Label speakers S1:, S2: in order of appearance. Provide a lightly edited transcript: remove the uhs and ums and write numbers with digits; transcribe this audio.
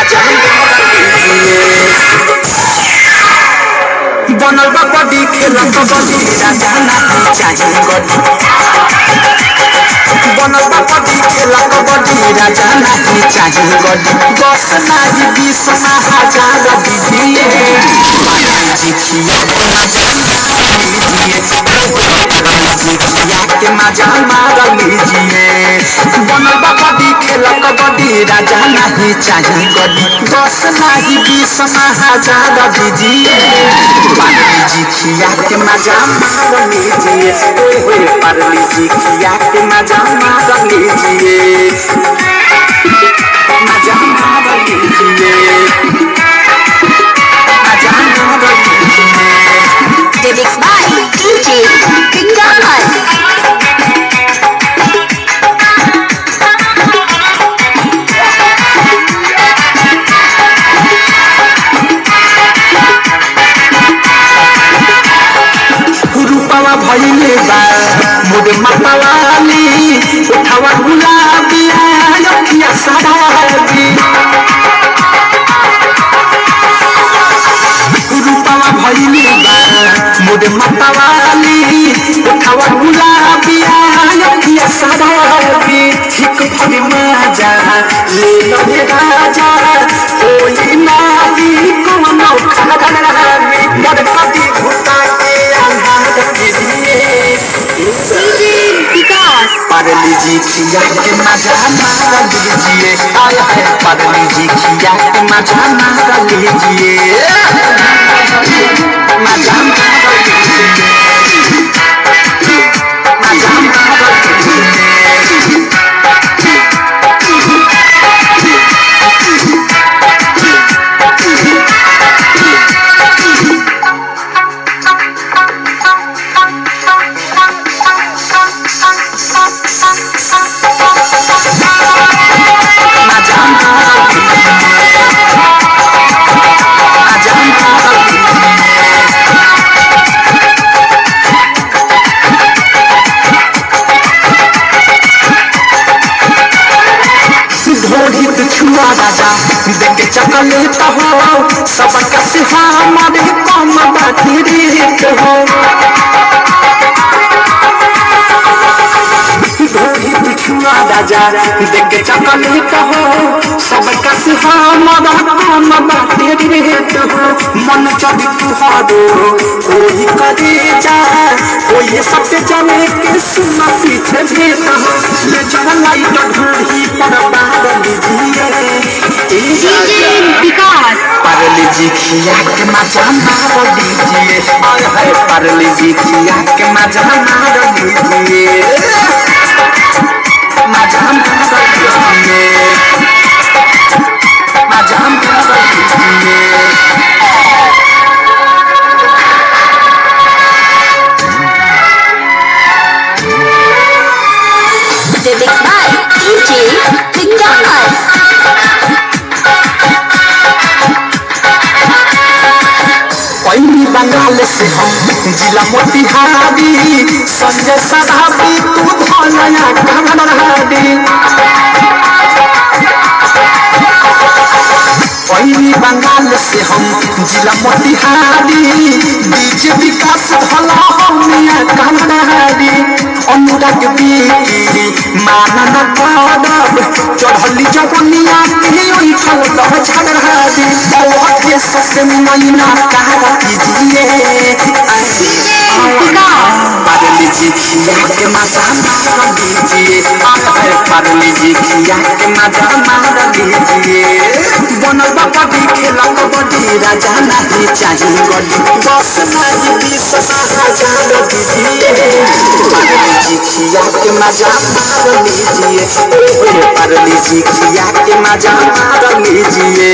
S1: मजा लीजिए। बनल बड़ी खेला कबड्डी राजा नहीं चाहिए गड्डी। बनल बड़ी खेला कबड्डी राजा नहीं चाहिए गड्डी। 10 नहीं 20 ना 1000 दीजिए। के मजा मार लीजिए। बनल बड़ी खेला कबड्डी राजा नहीं चाहिए गड्डी। 10 नहीं 20 ना 1000 दीजिए। पार्ले-जी खिया के मजा मार लीजिए। पार्ले-जी खिया के मजा मार लीजिए। मजा मार लीजिए। मजा मार लीजिए।
S2: Lyrics by DJ Vikas.
S1: रूपावा भइले बा मोर मतवाली उठावा गुलाबिया अखिया सदाली। रूपावा भइले बा मोर मतवाली उठावा गुलाबिया अखिया सदाली। ठीक भरी मजा ले लो रे राजा कोई नाही कोनो खाली मोर कदी घुटा के
S2: DJ Vikas.
S1: पार्ले-जी खिया के मजा मार लीजिए। आया है पार्ले-जी खिया के मजा मार लीजिए। मजा मार लीजिए। मजा मार लीजिए। राजा देख चकलेट हो सबका से हमारे कम बाती रेट हो। ढोली पिछुआ राजा देख चकलेट हो सबका से हमारा कम बाती रेट हो। मन चढ़ी तुहारो कोई करे जा कोई सबसे चले के सुना पीछे भेट हो। ले चल लाइट ढोली पर बार लीजिए।
S2: DJ Vikas.
S1: पार्ले-जी खिया के मजा मार लीजिए। आया है पार्ले-जी खिया के मजा मार लीजिए। मजा मार लीजिए। मजा मार लीजिए।
S2: Lyrics by DJ Vikas.
S1: पहली बंगाल से हम जिला मोतिहारी संजय सदाबी तू धनया कमरहारी। पहली बंगाल से हम जिला मोतिहारी डीजे विकास भला हमिया कमरहारी। अनुराग बीकी मानन करब चढ़ली जवनिया के ओई ठल दह झगड़ादी। ओठे ससे महीना कहा कीजिए। पार्ले-जी खिया के मजा मार लीजिए। पार्ले-जी खिया के मजा मार लीजिए। बनल बड़ी खेला कबड्डी राजा नहीं चाहिए गड्डी। 10 नहीं 20 ना 1000 दीजिए। पार्ले-जी खिया के मजा मार लीजिए। पार्ले-जी खिया के मजा मार लीजिए।